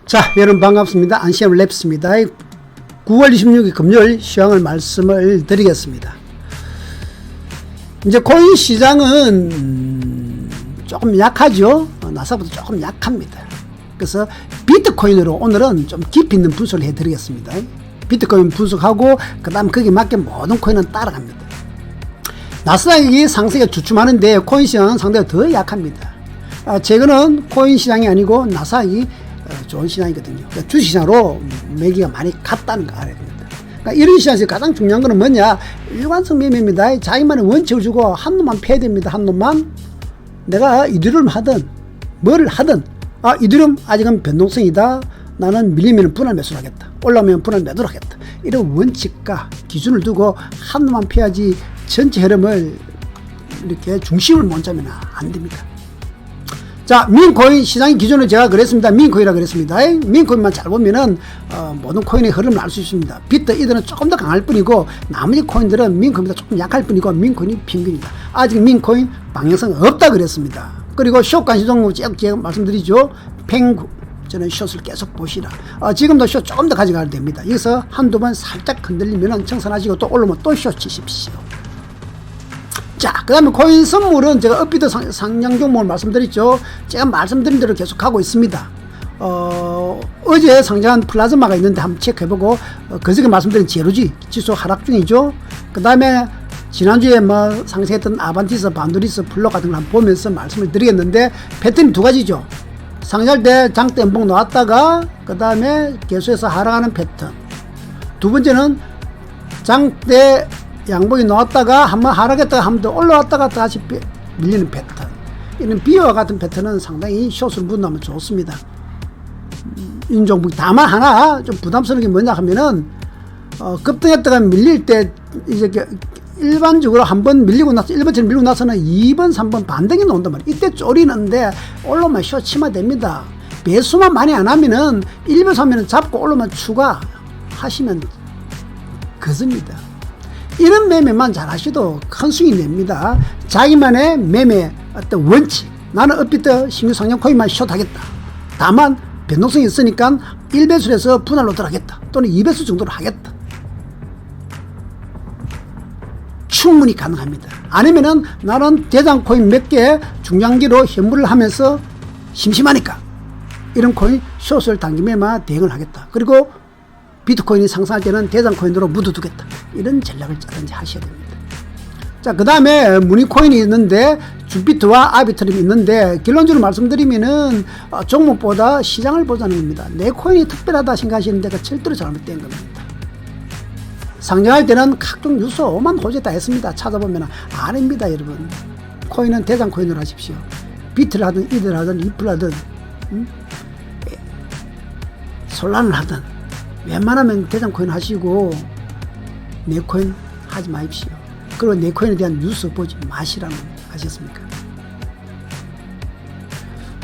자, 여러분 반갑습니다. 안시암 랩스입니다. 9월 26일 금요일 시황을 말씀을 드리겠습니다. 이제 코인 시장은 조금 약하죠. 나스닥보다 조금 약합니다. 그래서 비트코인으로 오늘은 좀 깊이 있는 분석을 해드리겠습니다. 비트코인 분석하고 그 다음 거기에 맞게 모든 코인은 따라갑니다. 나스닥이 상승에 주춤하는데 코인 시장은 상대가 더 약합니다. 최근은 코인 시장이 아니고 나스닥이 좋은 시장이거든요. 그러니까 주식시장으로 매기가 많이 갔다는 거 알아야 됩니다. 그러니까 이런 시장에서 가장 중요한 거는 뭐냐? 일관성 매매입니다. 자기만의 원칙을 주고 한 놈만 패야 됩니다. 한 놈만. 내가 이드름 하든 뭐를 하든 이드름 아직은 변동성이다. 나는 밀리면 분할 매수를 하겠다. 올라오면 분할 매도를 하겠다. 이런 원칙과 기준을 두고 한 놈만 패야지 전체 흐름을 이렇게 중심을 못 잡으면 안 됩니다. 자, 민코인 시장의 기준을 제가 그랬습니다. 민코인이라 그랬습니다. 민코인만 잘 보면은 모든 코인의 흐름을 알 수 있습니다. 비트 이들은 조금 더 강할 뿐이고 나머지 코인들은 민코인보다 조금 약할 뿐이고 민코인이 평균이다. 아직 민코인 방향성 없다 그랬습니다. 그리고 숏 관심 종목 제가 말씀드리죠. 팽구 저는 숏을 계속 보시라. 지금도 숏 조금 더 가져가야 됩니다. 여기서 한두 번 살짝 흔들리면은 청산하시고 또 올라오면 또 숏 치십시오. 자, 그 다음에 코인 선물은 제가 업비트 상장 종목을 말씀드렸죠. 제가 말씀드린 대로 계속 가고 있습니다. 어제 상장한 플라즈마가 있는데 한번 체크해보고, 그저께 말씀드린 제로지 지수 하락 중이죠. 그 다음에 지난주에 뭐 상승했던 아반티스, 반도리스, 플로 같은 걸 한번 보면서 말씀을 드리겠는데, 패턴이 두 가지죠. 상장할 때 장대 연봉 나왔다가, 그 다음에 계속해서 하락하는 패턴. 두 번째는 장대 양봉이 나왔다가 한번 하락했다가 한번 더 올라왔다가 다시 밀리는 패턴. 이런 비와 같은 패턴은 상당히 숏으로 문하면 좋습니다. 인종목이 다만 하나 좀 부담스러운 게 뭐냐 하면은 급등했다가 밀릴 때 이제 일반적으로 한번 밀리고 나서 1번처럼 밀리고 나서는 2번, 3번 반등이 나온단 말이에요. 이때 쪼리는데 올라오면 숏 치면 됩니다. 배수만 많이 안 하면은 1번, 3번은 잡고 올라오면 추가하시면 그습니다. 이런 매매만 잘 하셔도 큰 수익이 냅니다. 자기만의 매매 어떤 원칙. 나는 업비트 신규 상장 코인만 숏 하겠다. 다만 변동성이 있으니까 1배수로 해서 분할로 들어가겠다. 또는 2배수 정도로 하겠다. 충분히 가능합니다. 아니면은 나는 대장 코인 몇 개 중장기로 현물을 하면서 심심하니까 이런 코인 숏을 단기매만 대응을 하겠다. 그리고 비트코인이 상승할 때는 대장 코인으로 묻어두겠다. 이런 전략을 짜든지 하셔야 됩니다. 자, 그 다음에 무늬코인이 있는데 주비트와 아비트림이 있는데 결론적으로 말씀드리면은 종목보다 시장을 보자는 겁니다. 내 코인이 특별하다 생각하시는 데가 절대로 잘못된 겁니다. 상장할 때는 각종 유소만 호재 다 했습니다. 찾아보면 아닙니다, 여러분. 코인은 대장 코인으로 하십시오. 비트를 하든 이들 하든 리플 하든 솔란을 하든 웬만하면 대장 코인 하시고 내 코인 하지 마십시오. 그리고 내 코인에 대한 뉴스 보지 마시라는 겁니다. 아셨습니까?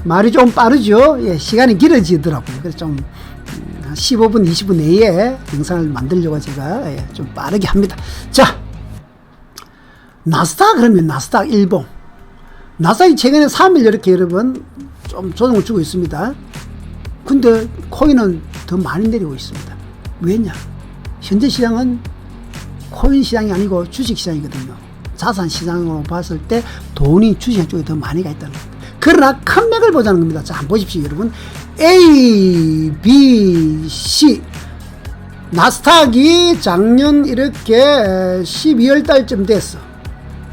말이 좀 빠르죠. 예, 시간이 길어지더라고요. 그래서 좀 15분, 20분 내에 영상을 만들려고 제가 좀 빠르게 합니다. 자, 나스닥 그러면 나스닥 일봉. 나스닥이 최근에 3일 이렇게 여러분 좀 조정을 주고 있습니다. 근데 코인은 더 많이 내리고 있습니다. 왜냐? 현재 시장은 코인 시장이 아니고 주식 시장이거든요. 자산 시장으로 봤을 때 돈이 주식 쪽에 더 많이 가 있다는 겁니다. 그러나 큰 맥을 보자는 겁니다. 자, 한번 보십시오, 여러분. A, B, C. 나스닥이 작년 이렇게 12월 달쯤 됐어.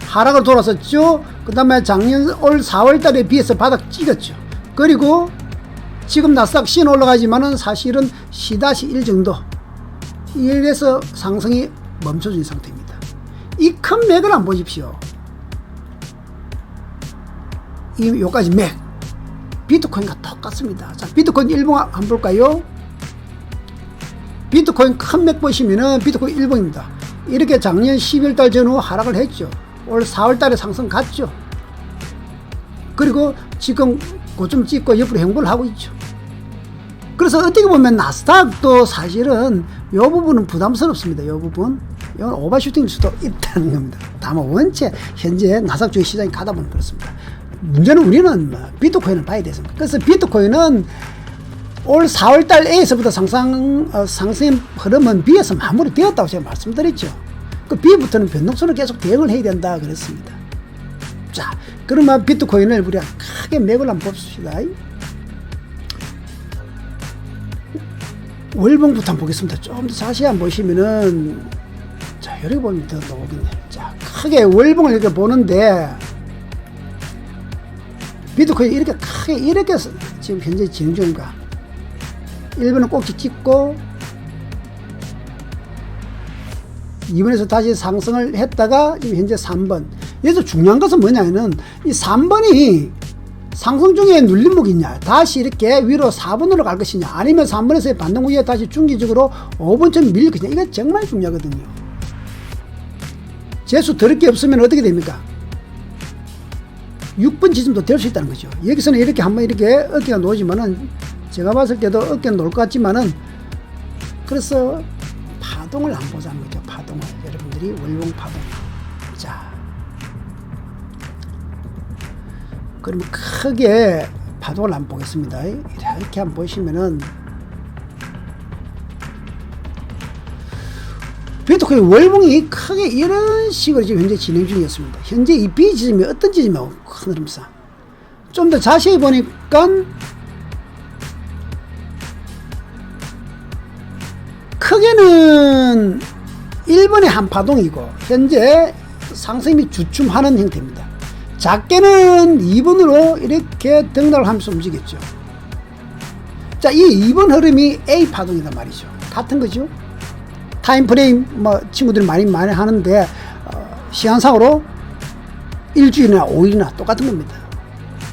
하락을 돌았었죠. 그 다음에 작년 올 4월 달에 비해서 바닥 찍었죠. 그리고 지금 나스닥 C는 올라가지만은 사실은 C-1 정도. 이래서 상승이 멈춰진 상태입니다. 이 큰 맥을 한번 보십시오. 요까지 맥. 비트코인과 똑같습니다. 자, 비트코인 일봉 한번 볼까요? 비트코인 큰 맥 보시면은 비트코인 일봉입니다. 이렇게 작년 12월 달 전후 하락을 했죠. 올 4월 달에 상승 갔죠. 그리고 지금 고점 찍고 옆으로 행보를 하고 있죠. 그래서 어떻게 보면 나스닥도 사실은 이 부분은 부담스럽습니다. 이 부분. 이건 오버슈팅일 수도 있다는 겁니다. 다만 원체 현재 나스닥 주식 시장이 가다 보면 그렇습니다. 문제는 우리는 비트코인을 봐야 되습니다. 그래서 비트코인은 올 4월달 A에서부터 상승 흐름은 B에서 마무리되었다고 제가 말씀드렸죠. 그 B부터는 변동성을 계속 대응을 해야 된다 그랬습니다. 자, 그러면 비트코인을 우리가 크게 맥을 한번 봅시다. 월봉부터 한번 보겠습니다. 좀 더 자세히 한번 보시면은, 자, 여기 보면 더 나오겠네요. 자, 크게 월봉을 이렇게 보는데, 비트코인 이렇게 크게 이렇게 지금 현재 진행 중인가? 1번은 꼭지 찍고, 2번에서 다시 상승을 했다가, 지금 현재 3번. 여기서 중요한 것은 뭐냐면은, 이 3번이 상승 중에 눌림목이 있냐, 다시 이렇게 위로 4번으로 갈 것이냐, 아니면 3번에서의 반등 후에 다시 중기적으로 5번쯤 밀릴 것이냐, 이게 정말 중요하거든요. 재수 더럽게 없으면 어떻게 됩니까? 6번 지점도 될 수 있다는 거죠. 여기서는 이렇게 한번 이렇게 어깨가 놓지만은, 제가 봤을 때도 어깨는 놓을 것 같지만은, 그래서 파동을 안 보자는 거죠. 파동을. 여러분들이 월봉 파동. 자, 그러면 크게 파동을 한번 보겠습니다. 이렇게 한번 보시면은, 비트코인 월봉이 크게 이런 식으로 지금 현재 진행 중이었습니다. 현재 이 B 지점이 어떤 지점이고 큰 흐름상. 좀 더 자세히 보니까 크게는 1번의 한 파동이고 현재 상승이 주춤하는 형태입니다. 작게는 2번으로 이렇게 등락을 하면서 움직였죠. 자, 이 2번 흐름이 A 파동이란 말이죠. 같은 거죠. 타임프레임 뭐 친구들이 많이 하는데 시간상으로 일주일이나 5일이나 똑같은 겁니다.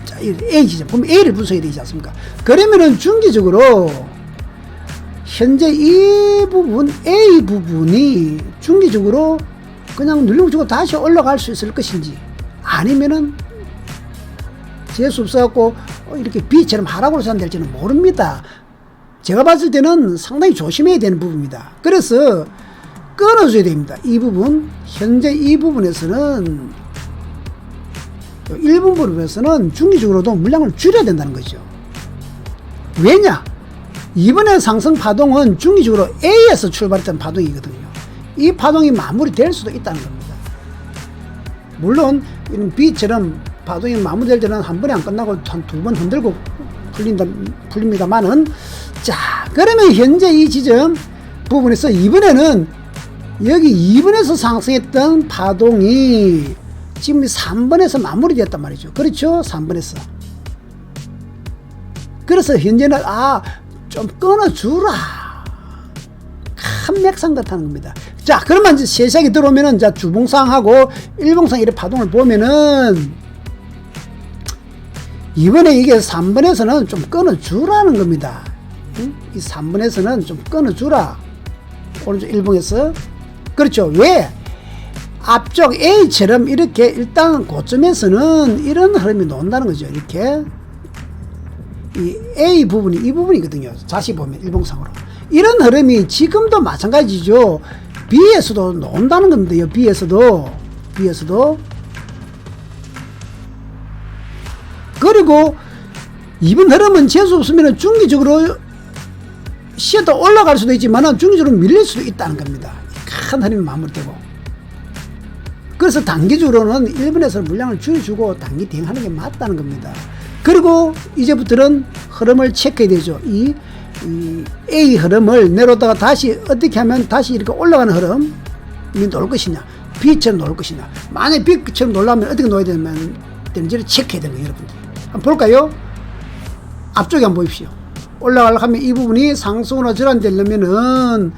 자, A 지점 보면 A를 분석해야 되지 않습니까? 그러면은 중기적으로 현재 이 부분 A 부분이 중기적으로 그냥 눌림목 주고 다시 올라갈 수 있을 것인지, 아니면은 재수 없어갖고 이렇게 B처럼 하락으로 산될지는 모릅니다. 제가 봤을 때는 상당히 조심해야 되는 부분입니다. 그래서 끊어줘야 됩니다. 이 부분, 현재 이 부분에서는 1분 부분에서는 중기적으로도 물량을 줄여야 된다는 거죠. 왜냐? 이번에 상승 파동은 중기적으로 A에서 출발했던 파동이거든요. 이 파동이 마무리될 수도 있다는 겁니다. 물론 이런 B처럼 파동이 마무리될 때는 한 번에 안 끝나고 한 두 번 흔들고 풀립니다만은, 자, 그러면 현재 이 지점 부분에서 이번에는 여기 2번에서 상승했던 파동이 지금 3번에서 마무리됐단 말이죠. 그렇죠? 3번에서. 그래서 현재는 좀 끊어주라, 큰 맥상 같다는 겁니다. 자, 그러면 이제 세세하게 들어오면은, 자, 주봉상하고 일봉상 이렇게 파동을 보면은, 이번에 이게 3번에서는 좀 끊어주라는 겁니다. 이 3번에서는 좀 끊어주라. 오른쪽 일봉에서. 그렇죠. 왜? 앞쪽 A처럼 이렇게 일단 고점에서는 이런 흐름이 나온다는 거죠. 이렇게. 이 A 부분이 이 부분이거든요. 다시 보면 일봉상으로. 이런 흐름이 지금도 마찬가지죠. B에서도 나온다는 겁니다. B에서도. 그리고 이번 흐름은 재수 없으면 중기적으로 쉬었다 올라갈 수도 있지만 중기적으로 밀릴 수도 있다는 겁니다. 큰 흐름이 마무리되고. 그래서 단기적으로는 1번에서 물량을 줄여주고 단기 대응하는 게 맞다는 겁니다. 그리고 이제부터는 흐름을 체크해야 되죠. 이 A 흐름을 내려오다가 다시 어떻게 하면 다시 이렇게 올라가는 흐름이 놓을 것이냐, B처럼 놓을 것이냐. 만약에 B처럼 놓으려면 어떻게 놓아야 되는지를 체크해야 되는 거예요, 여러분들. 한번 볼까요? 앞쪽에 한번 보십시오. 올라가려고 하면 이 부분이 상승으로 전환되려면은,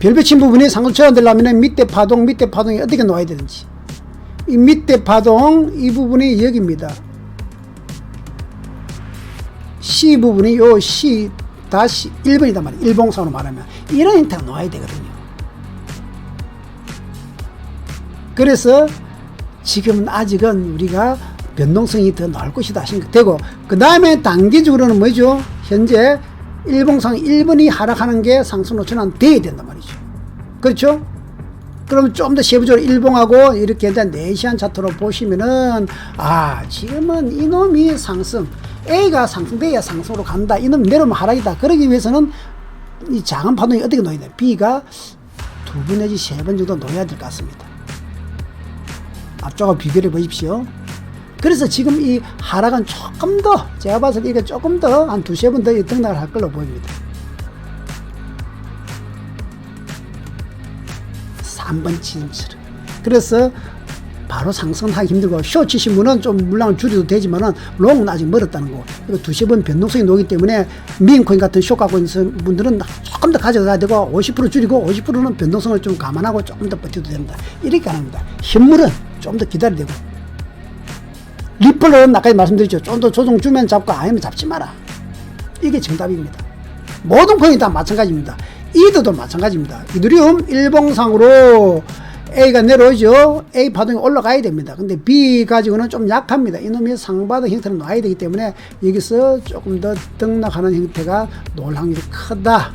별표 친 부분이 상승 전환되려면은 밑에 파동이 어떻게 놓아야 되는지. 이 밑에 파동, 이 부분이 여기입니다. C 부분이 요 C 다시 1번이단 말이에요. 일봉상으로 말하면. 이런 형태가 놓아야 되거든요. 그래서 지금은 아직은 우리가 변동성이 더 나올 것이다 생각되고, 그 다음에 단기적으로는 뭐죠? 현재 일봉상 1번이 하락하는 게 상승으로 전환돼야 된단 말이죠. 그렇죠? 그러면 좀 더 세부적으로 일봉하고 이렇게 일단 4시간 차트로 보시면은, 아, 지금은 이놈이 상승, A가 상승돼야 상승으로 간다. 이놈 내려오면 하락이다. 그러기 위해서는 이 작은 파동이 어떻게 놓여야 돼? B가 2번 내지 3번 정도 놓여야 될 것 같습니다. 앞쪽하고 비교해 보십시오. 그래서 지금 이 하락은 조금 더, 제가 봐서 이게 조금 더 한 2~3번 더 등락을 할 걸로 보입니다. 3번 지점처럼. 그래서 바로 상승하기 힘들고, 숏 치신 분은 좀 물량을 줄여도 되지만은 롱은 아직 멀었다는 거. 그리고 2~3번 변동성이 높기 때문에 미인코인 같은 숏 갖고 있는 분들은 조금 더 가져가야 되고, 50% 줄이고 50%는 변동성을 좀 감안하고 조금 더 버텨도 된다. 이렇게 합니다. 현물은 좀 더 기다려야 되고, 리플은 아까 말씀드렸죠. 좀 더 조정 주면 잡고 아니면 잡지 마라. 이게 정답입니다. 모든 코인이 다 마찬가지입니다. 이더도 마찬가지입니다. 이더리움 일봉상으로 A가 내려오죠. A 파동이 올라가야 됩니다. 근데 B 가지고는 좀 약합니다. 이놈이 상바닥 형태로 놔야 되기 때문에 여기서 조금 더 등락하는 형태가 놓을 확률이 크다.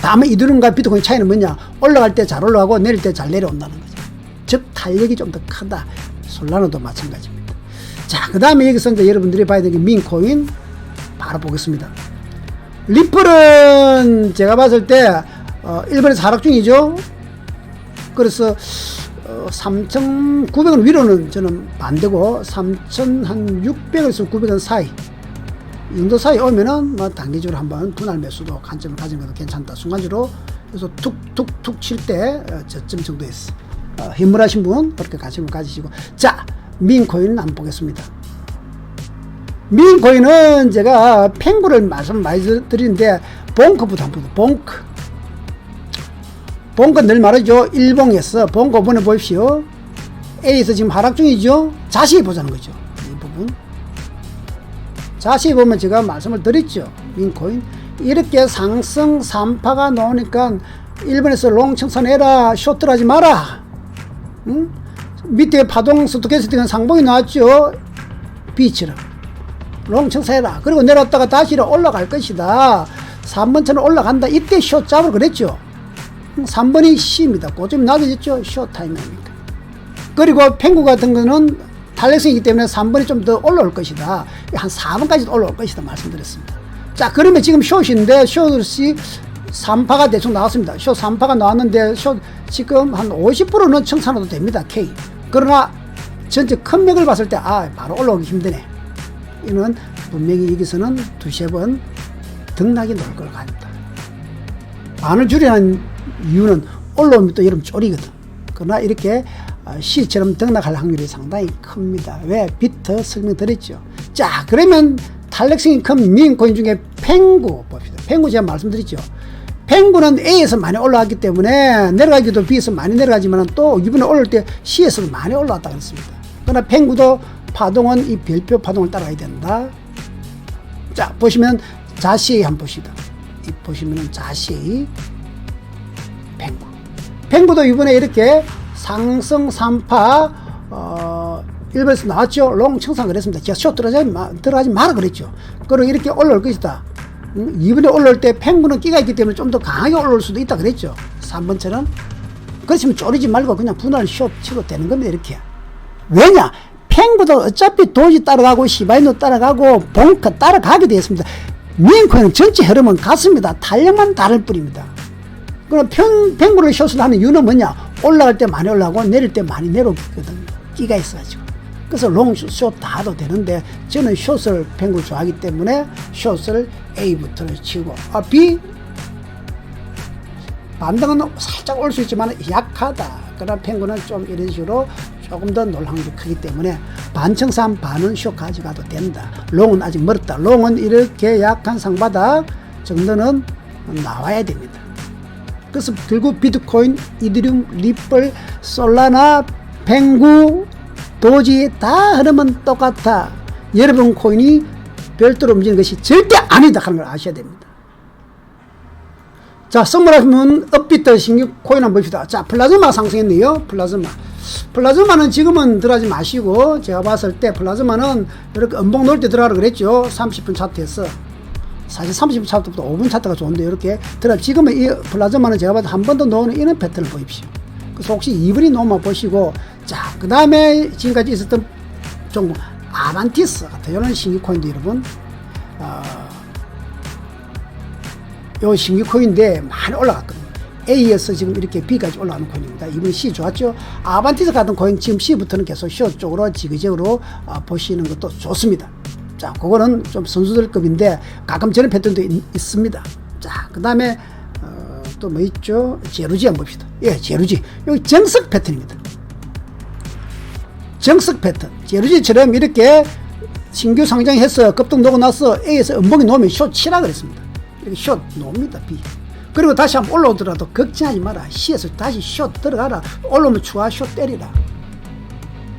다음에 이더리움과 비트코인 차이는 뭐냐? 올라갈 때 잘 올라가고 내릴 때 잘 내려온다는 거죠. 즉 탄력이 좀 더 크다. 솔라노도 마찬가지입니다. 자, 그 다음에 여기서 이제 여러분들이 봐야 되는 게 민코인 바로 보겠습니다. 리플은 제가 봤을 때 일본에서 하락 중이죠. 그래서 3,900원 위로는 저는 반대고 3,600에서 900원 사이 이 정도 사이 오면은 뭐 단기적으로 한번 분할 매수도 관점을 가지는 것도 괜찮다. 순간적으로 그래서 툭툭툭 칠 때 저점 정도였어. 현물하신 분 그렇게 관심을 가지시고, 자, 민코인은 안 보겠습니다. 민코인은 제가 펭구를 말씀 많이 드리는데 봉크부터 한번 보세요. 봉크 늘 말하죠. 일봉에서 봉크 번호 보십시오. A에서 지금 하락 중이죠. 자세히 보자는 거죠. 이 부분 자세히 보면 제가 말씀을 드렸죠. 민코인 이렇게 상승 3파가 나오니까 일본에서 롱 청산해라, 숏들 하지 마라. 응? 밑에 파동 스토캐스틱은 상봉이 나왔죠. B처럼 롱 청산해라. 그리고 내려왔다가 다시 올라갈 것이다. 3번처럼 올라간다. 이때 숏 잡으러 그랬죠. 3번이 C입니다. 고점 낮아졌죠. 숏 타임입니다. 그리고 펭구 같은 거는 탄력성이기 때문에 3번이 좀 더 올라올 것이다. 한 4번까지 올라올 것이다 말씀드렸습니다. 자, 그러면 지금 숏인데 숏이 3파가 대충 나왔습니다. 숏 3파가 나왔는데 숏 지금 한 50%는 청산해도 됩니다. K. 그러나 전체 큰 맥을 봤을 때 바로 올라오기 힘드네. 이는 분명히 여기서는 2~3번 등락이 나올 걸 같다. 반을 줄이는 이유는 올라오면 또 여러분 쪼리거든. 그러나 이렇게 C처럼 등락할 확률이 상당히 큽니다. 왜? 비트 설명드렸죠. 자, 그러면 탄력성이 큰 미인코인 중에 펭구 봅시다. 펭구 제가 말씀드렸죠. 펭구는 A에서 많이 올라왔기 때문에 내려가기도 B에서 많이 내려가지만 또 이번에 올라올 때 C에서 많이 올라왔다고 했습니다. 그러나 펭구도 파동은 이 별표 파동을 따라가야 된다. 자, 보시면 자시의 한번 보시다. 보시면은 자시의 펭구. 펭구도 이번에 이렇게 상승 3파 일본에서 나왔죠. 롱 청산 그랬습니다. 제가 숏 들어가지 마라 그랬죠. 그리고 이렇게 올라올 것이다. 이번에 올라올 때 펭구는 끼가 있기 때문에 좀 더 강하게 올라올 수도 있다 그랬죠. 3번처럼. 그렇지만 쪼리지 말고 그냥 분할 숏 치고 되는 겁니다. 이렇게. 왜냐? 펭구도 어차피 도지 따라가고 시바이노 따라가고 봉크 따라가게 되었습니다. 미인코인은 전체 흐름은 같습니다. 탄력만 다를 뿐입니다. 그럼 펭구를 숏을 하는 이유는 뭐냐? 올라갈 때 많이 올라가고 내릴 때 많이 내려오거든요. 끼가 있어가지고. 그래서 롱, 숏 다 해도 되는데 저는 숏을 펭구 좋아하기 때문에 숏을 A부터를 치고 B 반등은 살짝 올 수 있지만 약하다. 그러나 펭구는 좀 이런 식으로 조금 더 놀 확률이 크기 때문에 반청산 반은 숏 가져가도 된다. 롱은 아직 멀었다. 롱은 이렇게 약한 상바닥 정도는 나와야 됩니다. 그래서 결국 비트코인, 이더리움, 리플, 솔라나, 펭구, 도지 다 흐름은 똑같아. 여러분 코인이 별도로 움직이는 것이 절대 아니다 하는 걸 아셔야 됩니다. 자, 선물하시면 업비트 신규 코인 한번 봅시다. 자, 플라즈마 상승했네요. 플라즈마는 지금은 들어가지 마시고, 제가 봤을 때 플라즈마는 이렇게 음봉 놓을 때 들어가라 그랬죠. 30분 차트에서 사실 30분 차트보다 5분 차트가 좋은데 이렇게 들어 지금은 이 플라즈마는 제가 봐도 한 번 더 놓는 이런 패턴을 보십시오. 그래서 혹시 2분이 놓으면 보시고 자 그 다음에 지금까지 있었던 종목 아반티스 같은 이런 신규 코인도 여러분 요 신규 코인인데 많이 올라갔거든요. A에서 지금 이렇게 B까지 올라가는 코인입니다. 이번 C 좋았죠. 아반티스 같은 코인 지금 C부터는 계속 숏 쪽으로 지그재그로 보시는 것도 좋습니다. 자, 그거는 좀 선수들급인데 가끔 저런 패턴도 있습니다. 자, 그 다음에 또 뭐 있죠? 제루지 한번 봅시다. 예, 제루지. 여기 정석 패턴입니다. 정석 패턴. 제루지처럼 이렇게 신규 상장해서 급등 놓고 나서 A에서 음봉이 놓으면 숏 치라 그랬습니다. 이렇게 숏 놓습니다. B. 그리고 다시 한번 올라오더라도 걱정하지 마라. C에서 다시 숏 들어가라. 올라오면 추가 숏 때리라.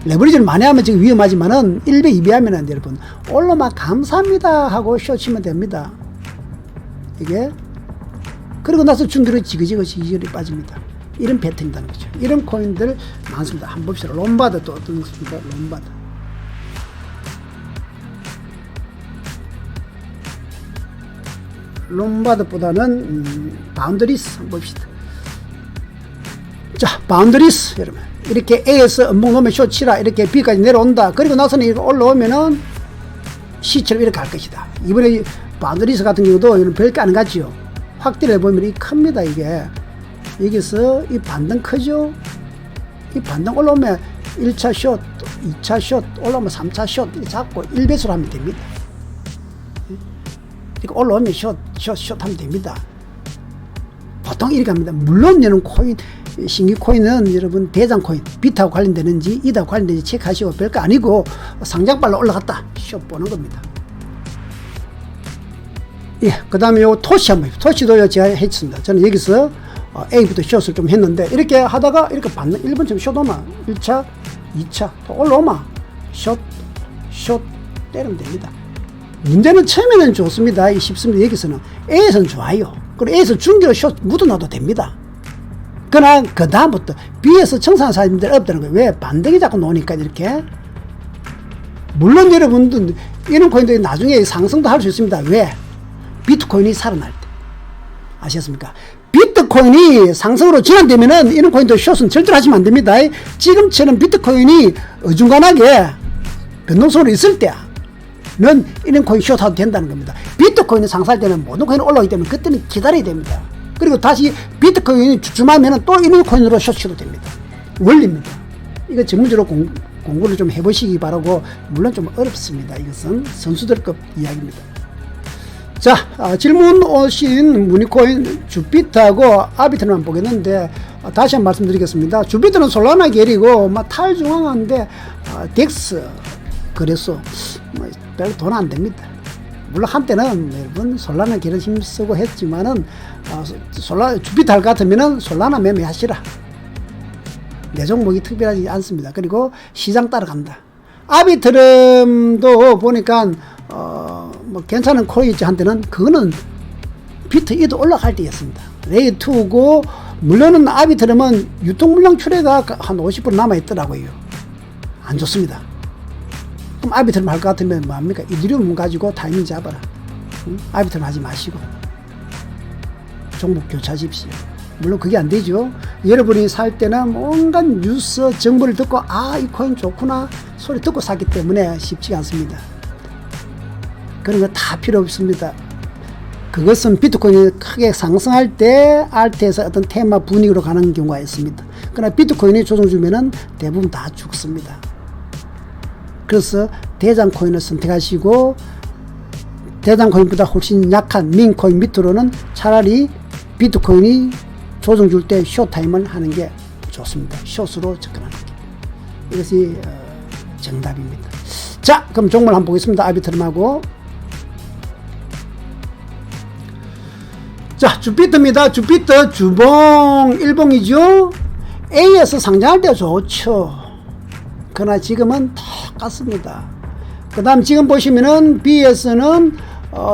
레버리지를 많이 하면 지금 위험하지만은 1배, 2배 하면은 여러분 올라오면 감사합니다 하고 숏 치면 됩니다. 이게 그리고 나서 중기로 지그지그이 빠집니다. 이런 패턴이라는 거죠. 이런 코인들 많습니다. 한번 봅시다. 롬바드 또 어떤 것입니까? 롬바드. 롬바드보다는 바운더리스 한번 봅시다. 자, 바운더리스 여러분 이렇게 A에서 음봉 놓으면 숏 치라 이렇게 B까지 내려온다. 그리고 나서는 이렇게 올라오면은 C처럼 이렇게 갈 것이다. 이번에 바운더리스 같은 경우도 이런 별게 안 같지요. 확대를 해보면 이 큽니다. 이게 여기서 이 반등 크죠. 이 반등 올라오면 1차 숏, 2차 숏, 올라오면 3차 숏 이렇게 잡고 1배수로 하면 됩니다. 이렇게 올라오면 숏 하면 됩니다. 보통 이렇게 합니다. 물론 이런 코인, 신규 코인은 여러분 대장 코인, 비트하고 관련되는지 이하고 관련되는지 체크하시고 별거 아니고 상장발로 올라갔다. 숏 보는 겁니다. 예, 그 다음에 요 토시 한번, 토시도 제가 했습니다. 저는 여기서 A부터 숏을 좀 했는데 이렇게 하다가 이렇게 받는 1번처럼 숏 오마 1차, 2차 또 올라오마 숏 때리면 됩니다. 문제는 처음에는 좋습니다. 쉽습니다. 여기서는 A에서는 좋아요. 그리고 A에서 중기로 숏 묻어놔도 됩니다. 그러나 그 다음부터 B에서 청산한 사람들 없다는 거예요. 왜? 반등이 자꾸 나오니까 이렇게. 물론 여러분들 이런 코인들이 나중에 상승도 할 수 있습니다. 왜? 비트코인이 살아날 때. 아시겠습니까? 비트코인이 상승으로 전환되면은 이런 코인도 숏은 절대로 하시면 안 됩니다. 지금처럼 비트코인이 어중간하게 변동성으로 있을 때는 이런 코인 숏하도 된다는 겁니다. 비트코인이 상승할 때는 모든 코인이 올라오기 때문에 그때는 기다려야 됩니다. 그리고 다시 비트코인이 주춤하면은 또 이런 코인으로 숏치도 됩니다. 원리입니다. 이거 전문적으로 공부를 좀 해보시기 바라고, 물론 좀 어렵습니다. 이것은 선수들급 이야기입니다. 자, 질문 오신 무늬코인 주비트하고 아비트만 보겠는데, 다시 한번 말씀드리겠습니다. 주비트는 솔라나 계리고 탈중앙한데 덱스 그래서 별로 돈 안 됩니다. 물론 한때는 여러분 솔라나 계를 힘쓰고 했지만은 주비트 할 것 같으면은 솔라나 매매하시라. 내 종목이 특별하지 않습니다. 그리고 시장 따라간다. 아비트름도 보니까 뭐 괜찮은 코인이지 한때는 그거는 비트 2도 올라갈 때였습니다. 레이 2고 물론은 아비트름은 유통 물량 출회가 한 50% 남아 있더라고요. 안 좋습니다. 그럼 아비트름 할 것 같으면 뭐합니까? 이더리움 가지고 타이밍 잡아라. 아비트름 하지 마시고 종목 교체하십시오. 물론 그게 안 되죠. 여러분이 살 때는 온갖 뉴스 정보를 듣고 이 코인 좋구나 소리 듣고 샀기 때문에 쉽지가 않습니다. 그런 거 다 필요 없습니다. 그것은 비트코인이 크게 상승할 때 알트에서 어떤 테마 분위기로 가는 경우가 있습니다. 그러나 비트코인이 조정 주면은 대부분 다 죽습니다. 그래서 대장 코인을 선택하시고 대장 코인보다 훨씬 약한 민코인 밑으로는 차라리 비트코인이 조정 줄 때 숏타임을 하는 게 좋습니다. 숏으로 접근하는 게. 이것이 정답입니다. 자, 그럼 종목을 한번 보겠습니다. 아비트름하고. 자, 주비트입니다. 주비트 주봉 일봉이죠. A에서 상장할 때 좋죠. 그러나 지금은 똑같습니다. 그 다음 지금 보시면은 B에서는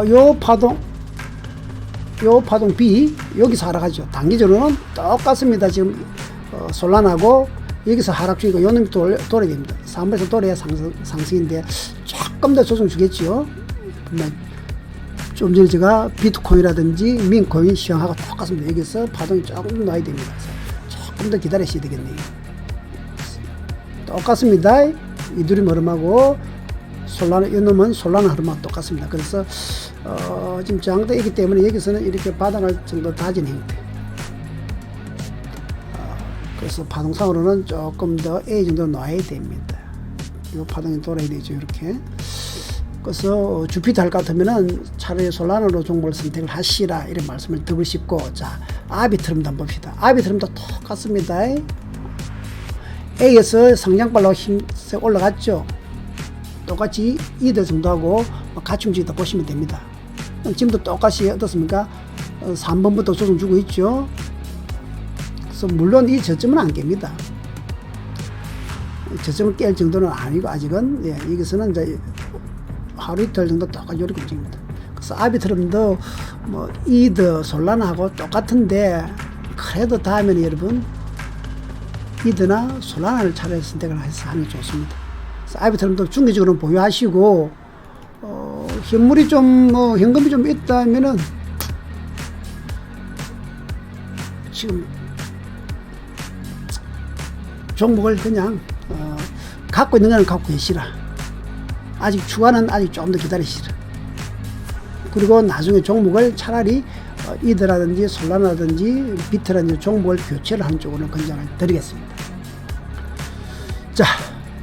요 파동 B 여기서 하락하죠. 단기적으로는 똑같습니다. 지금 솔라나고 여기서 하락 중이고 요 놈이 돌아야 됩니다. 3번에서 돌아야 상승인데 조금 더 조정 주겠죠. 좀 전에 제가 비트코인이라든지 민코인 시황하고 똑같습니다. 여기서 파동이 조금 나야 됩니다. 조금 더 기다리셔야 되겠네요. 똑같습니다. 이두림 흐름하고 솔라나, 이놈은 솔라나 흐름하고 똑같습니다. 그래서 지금 저항대이기 때문에 여기서는 이렇게 바닥을 정도 다진 형태. 그래서 파동상으로는 조금 더 A 정도 놔야 됩니다. 이 파동이 돌아야 되죠. 이렇게. 그래서 주피터 할 것 같으면은 차라리 솔라나로 종목을 선택을 하시라 이런 말씀을 드리고 싶고, 자, 아비트럼도 한번 봅시다. 아비트럼도 똑같습니다. A에서 상장발로 힘세 올라갔죠. 똑같이 2대 정도하고 같이 움직이다 보시면 됩니다. 지금도 똑같이 어떻습니까? 3번부터 조정 주고 있죠. 그래서 물론 이 저점은 안 깹니다. 저점을 깰 정도는 아니고 아직은. 예, 여기서는 이제 하루 이틀 정도 똑같이 이렇게 움직입니다. 그래서 아비트럼도 뭐 이더 솔라나하고 똑같은데, 그래도 다음에는 여러분 이더나 솔라나를 차라리 선택을 해서 하는 게 좋습니다. 그래서 아비트럼도 중기적으로 보유하시고, 현물이 좀 현금이 좀 있다면은 지금 종목을 그냥 갖고 있는 거는 갖고 계시라. 아직 추가는 아직 좀 더 기다리시라. 그리고 나중에 종목을 차라리 이더라든지 솔라나라든지 비트라든지 종목을 교체를 하는 쪽으로 권장을 드리겠습니다. 자,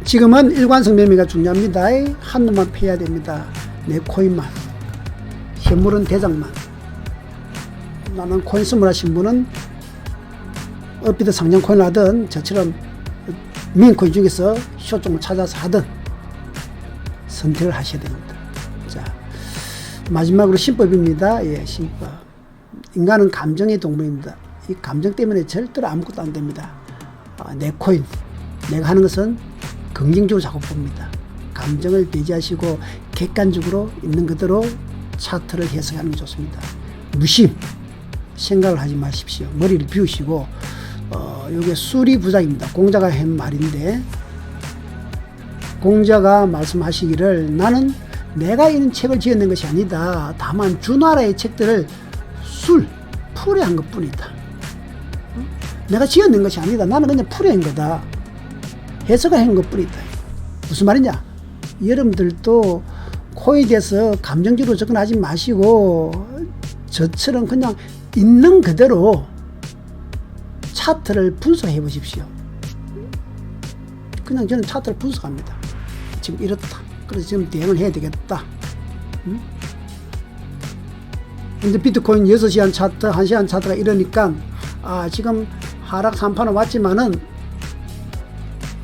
지금은 일관성 매매가 중요합니다. 한 놈만 패야 됩니다. 내 코인만, 현물은 대장만. 나는 코인 스물 하신 분은 업비트 상장 코인을 하든 저처럼 민코인 중에서 쇼종을 찾아서 하든 선택을 하셔야 됩니다. 자, 마지막으로 신법입니다. 예, 신법. 인간은 감정의 동물입니다. 이 감정 때문에 절대로 아무것도 안 됩니다. 내 코인, 내가 하는 것은 긍정적으로 자꾸 봅니다. 감정을 배제하시고 객관적으로 있는 그대로 차트를 해석하는 게 좋습니다. 무심, 생각을 하지 마십시오. 머리를 비우시고, 요게 수리부작입니다. 공자가 한 말인데, 공자가 말씀하시기를, 나는 내가 이런 책을 지어낸 것이 아니다. 다만 주나라의 책들을 풀이한 것 뿐이다. 내가 지어낸 것이 아니다. 나는 그냥 풀이한 거다. 해석을 한 것 뿐이다. 무슨 말이냐? 여러분들도 코인에 대해서 감정적으로 접근하지 마시고, 저처럼 그냥 있는 그대로 차트를 분석해 보십시오. 그냥 저는 차트를 분석합니다. 지금 이렇다. 그래서 지금 대응을 해야 되겠다. 근데 비트코인 6시간 차트, 1시간 차트가 이러니까, 지금 하락 3파는 왔지만은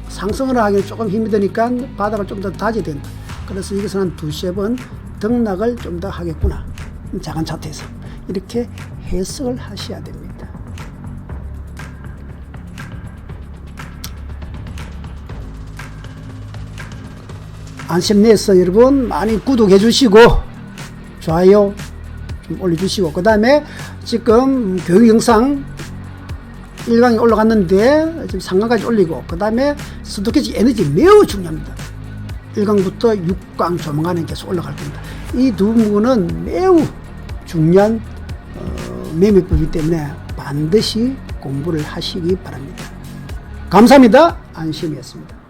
상승을 하기는 조금 힘이 드니까 바닥을 좀 더 다져야 된다. 그래서 여기서 한 2-3번 등락을 좀 더 하겠구나. 작은 차트에서. 이렇게 해석을 하셔야 됩니다. 안심내서 여러분 많이 구독해 주시고 좋아요 좀 올려주시고, 그 다음에 지금 교육 영상 1강이 올라갔는데 지금 3강까지 올리고, 그 다음에 스토키지 에너지 매우 중요합니다. 1강부터 6강 조만간에 계속 올라갈 겁니다. 이 두 부분은 매우 중요한 매매법이기 때문에 반드시 공부를 하시기 바랍니다. 감사합니다. 안심이었습니다.